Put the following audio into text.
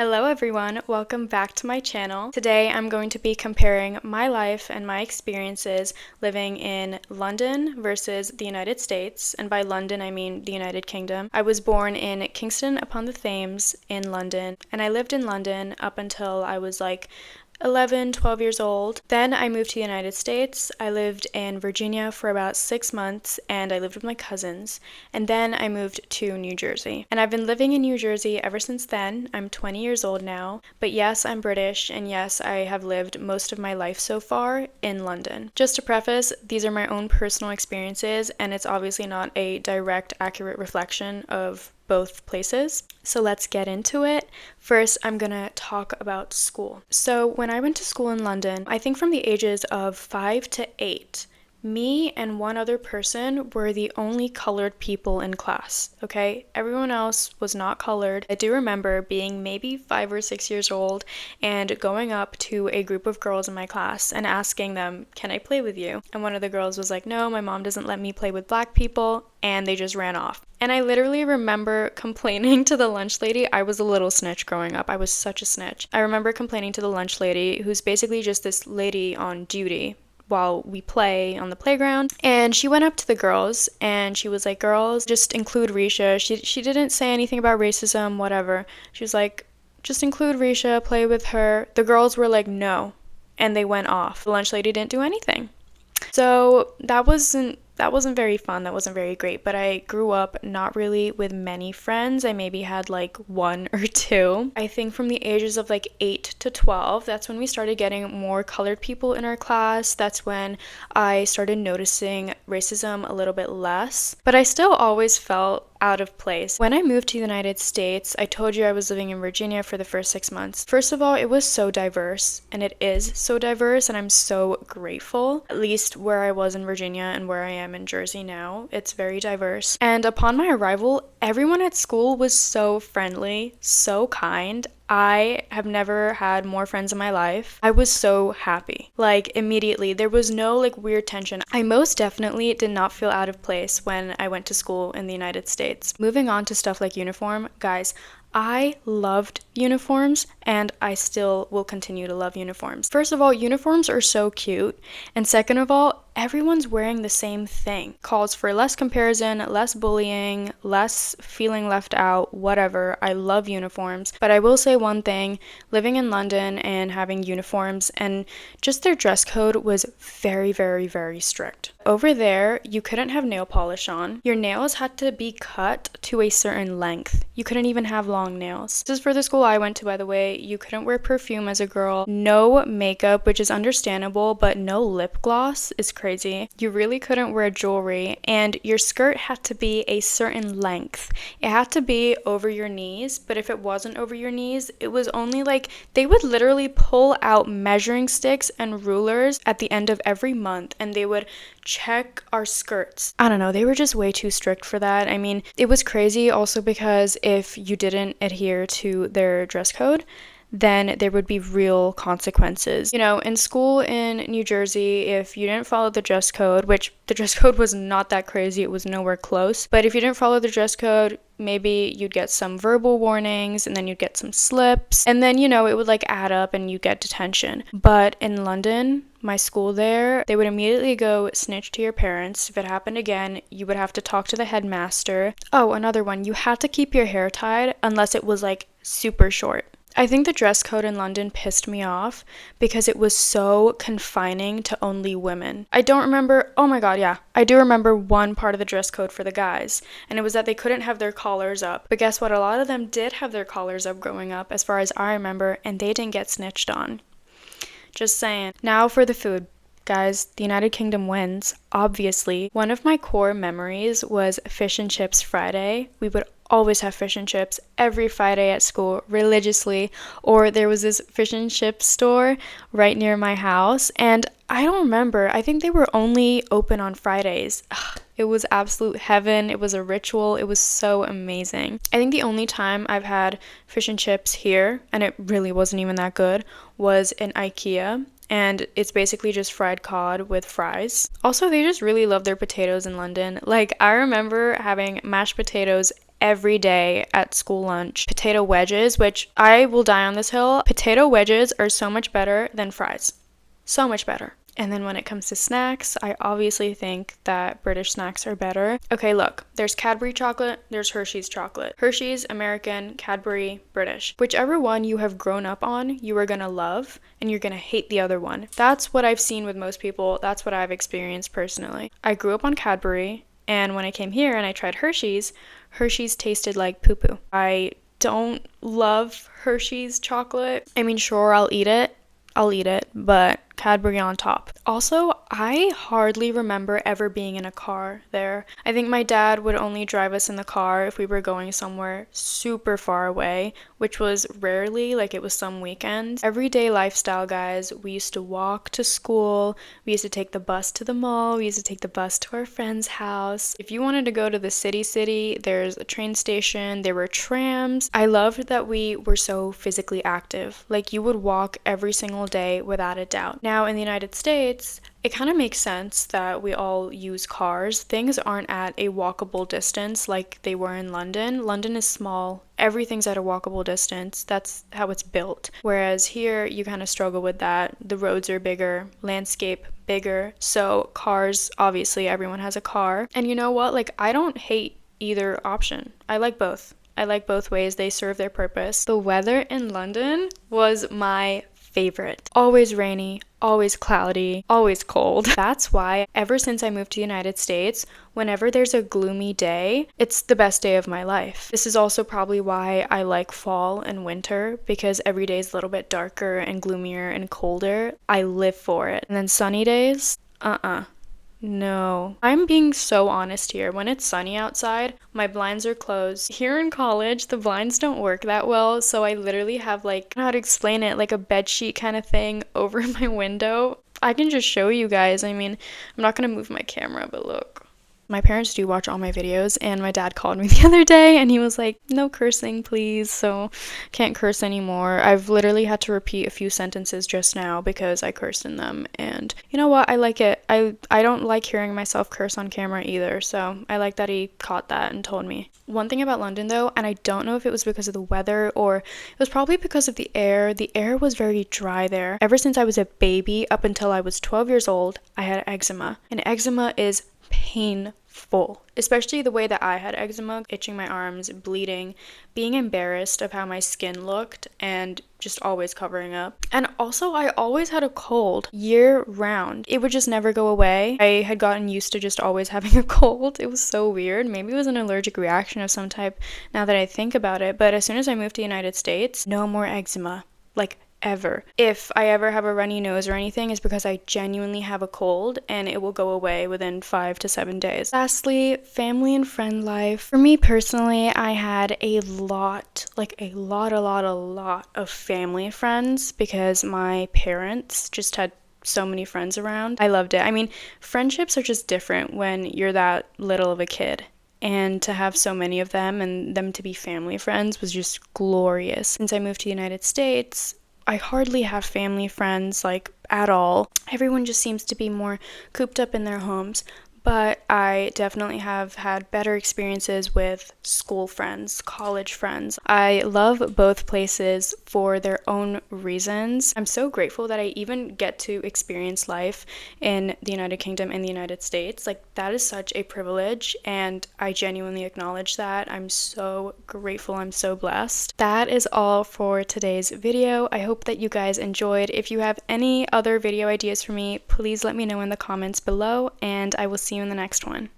Hello everyone, welcome back to my channel. Today I'm going to be comparing my life and my experiences living in London versus the United States, and by London I mean the United Kingdom. I was born in Kingston upon the Thames in London, and I lived in London up until I was 11, 12 years old. Then I moved to the United States. I lived in Virginia for about 6 months and I lived with my cousins. And then I moved to New Jersey. And I've been living in New Jersey ever since then. I'm 20 years old now. But yes, I'm British, and yes, I have lived most of my life so far in London. Just to preface, these are my own personal experiences, and it's obviously not a direct, accurate reflection of both places. So let's get into it. First, I'm gonna talk about school. So when I went to school in London, I think from the ages of 5 to 8, me and one other person were the only colored people in class, okay? Everyone else was not colored. I do remember being maybe 5 or 6 years old and going up to a group of girls in my class and asking them, "Can I play with you?" And one of the girls was like, "No, my mom doesn't let me play with black people," and they just ran off. And I literally remember complaining to the lunch lady. I was a little snitch growing up. I was such a snitch. I remember complaining to the lunch lady, who's basically just this lady on duty while we play on the playground. And she went up to the girls and she was like, "Girls, just include Risha." She didn't say anything about racism, whatever. She was like, "Just include Risha, play with her." The girls were like, "No." And they went off. The lunch lady didn't do anything. So that wasn't very fun. That wasn't very great. But I grew up not really with many friends. I maybe had one or two. I think from the ages of 8 to 12, that's when we started getting more colored people in our class. That's when I started noticing racism a little bit less. But I still always felt out of place. When I moved to the United States, I told you I was living in Virginia for the first 6 months. First of all, it was so diverse, and it is so diverse, and I'm so grateful. At least where I was in Virginia and where I am in Jersey now, it's very diverse. And upon my arrival, everyone at school was so friendly, so kind. I have never had more friends in my life. I was so happy. Immediately, there was no weird tension. I most definitely did not feel out of place when I went to school in the United States. Moving on to stuff like uniform, guys, I loved uniforms, and I still will continue to love uniforms. First of all, uniforms are so cute, and second of all, everyone's wearing the same thing. Calls for less comparison, less bullying, less feeling left out, whatever. I love uniforms, but I will say one thing, living in London and having uniforms and just their dress code was very, very, very strict. Over there, you couldn't have nail polish on. Your nails had to be cut to a certain length. You couldn't even have long nails. This is for the school I went to, by the way. You couldn't wear perfume as a girl. No makeup, which is understandable, but no lip gloss is crazy. You really couldn't wear jewelry, and your skirt had to be a certain length. It had to be over your knees, but if it wasn't over your knees, it was only they would literally pull out measuring sticks and rulers at the end of every month, and they would check our skirts. I don't know, they were just way too strict for that. I mean, it was crazy also because if you didn't adhere to their dress code, then there would be real consequences. In school in New Jersey, if you didn't follow the dress code, which the dress code was not that crazy, it was nowhere close, but if you didn't follow the dress code, maybe you'd get some verbal warnings, and then you'd get some slips, and then, it would add up and you'd get detention. But in London, my school there, they would immediately go snitch to your parents. If it happened again, you would have to talk to the headmaster. Oh, another one, you had to keep your hair tied unless it was super short. I think the dress code in London pissed me off because it was so confining to only women. I don't remember, oh my god, yeah, I do remember one part of the dress code for the guys, and it was that they couldn't have their collars up. But guess what? A lot of them did have their collars up growing up, as far as I remember, and they didn't get snitched on. Just saying. Now for the food. Guys, the United Kingdom wins, obviously. One of my core memories was Fish and Chips Friday. We would always have fish and chips every Friday at school, religiously. Or there was this fish and chip store right near my house, and I don't remember. I think they were only open on Fridays. Ugh, it was absolute heaven. It was a ritual. It was so amazing. I think the only time I've had fish and chips here, and it really wasn't even that good, was in IKEA. And it's basically just fried cod with fries. Also, they just really love their potatoes in London. I remember having mashed potatoes every day at school lunch potato wedges, which I will die on this hill. Potato wedges are so much better than fries. So much better. And then when it comes to snacks, I obviously think that British snacks are better. Okay, look, there's Cadbury chocolate, there's Hershey's chocolate. Hershey's, American, Cadbury, British. Whichever one you have grown up on, you are gonna love, and you're gonna hate the other one. That's what I've seen with most people. That's what I've experienced personally. I grew up on Cadbury, and when I came here and I tried Hershey's, Hershey's tasted like poo-poo. I don't love Hershey's chocolate. I mean, sure, I'll eat it, but Cadbury on top. Also, I hardly remember ever being in a car there. I think my dad would only drive us in the car if we were going somewhere super far away, which was rarely, like it was some weekends. Everyday lifestyle, guys. We used to walk to school, we used to take the bus to the mall, we used to take the bus to our friend's house. If you wanted to go to the city, there's a train station, there were trams. I loved that we were so physically active. Like, you would walk every single day without a doubt. Now, in the United States, it kind of makes sense that we all use cars. Things aren't at a walkable distance like they were in London. London is small. Everything's at a walkable distance. That's how it's built. Whereas here, you kind of struggle with that. The roads are bigger, landscape bigger. So cars, obviously, everyone has a car. And you know what? Like, I don't hate either option. I like both. I like both ways. They serve their purpose. The weather in London was my favorite. Always rainy, always cloudy, always cold. That's why ever since I moved to the United States, whenever there's a gloomy day, it's the best day of my life. This is also probably why I like fall and winter, because every day is a little bit darker and gloomier and colder. I live for it. And then sunny days, no. I'm being so honest here. When it's sunny outside, my blinds are closed. Here in college, the blinds don't work that well, so I literally have, like, I don't know how to explain it, like a bed sheet kind of thing over my window. I can just show you guys. I mean, I'm not gonna move my camera, but look. My parents do watch all my videos, and my dad called me the other day and he was like, no cursing please, so can't curse anymore. I've literally had to repeat a few sentences just now because I cursed in them, and you know what, I like it. I don't like hearing myself curse on camera either, so I like that he caught that and told me. One thing about London though, and I don't know if it was because of the weather or it was probably because of the air was very dry there. Ever since I was a baby up until I was 12 years old, I had eczema, and eczema is painful, especially the way that I had eczema, itching my arms, bleeding, being embarrassed of how my skin looked, and just always covering up. And also, I always had a cold year round. It would just never go away. I had gotten used to just always having a cold. It was so weird. Maybe it was an allergic reaction of some type now that I think about it. But as soon as I moved to the United States, no more eczema. Like, ever. If I ever have a runny nose or anything, it's because I genuinely have a cold, and it will go away within 5 to 7 days. Lastly, family and friend life. For me personally, I had a lot of family friends because my parents just had so many friends around. I loved it. I mean, friendships are just different when you're that little of a kid. And to have so many of them and them to be family friends was just glorious. Since I moved to the United States, I hardly have family friends, like, at all. Everyone just seems to be more cooped up in their homes. But I definitely have had better experiences with school friends, college friends. I love both places for their own reasons. I'm so grateful that I even get to experience life in the United Kingdom and the United States. Like, that is such a privilege, and I genuinely acknowledge that. I'm so grateful. I'm so blessed. That is all for today's video. I hope that you guys enjoyed. If you have any other video ideas for me, please let me know in the comments below, and I will see you in the next one.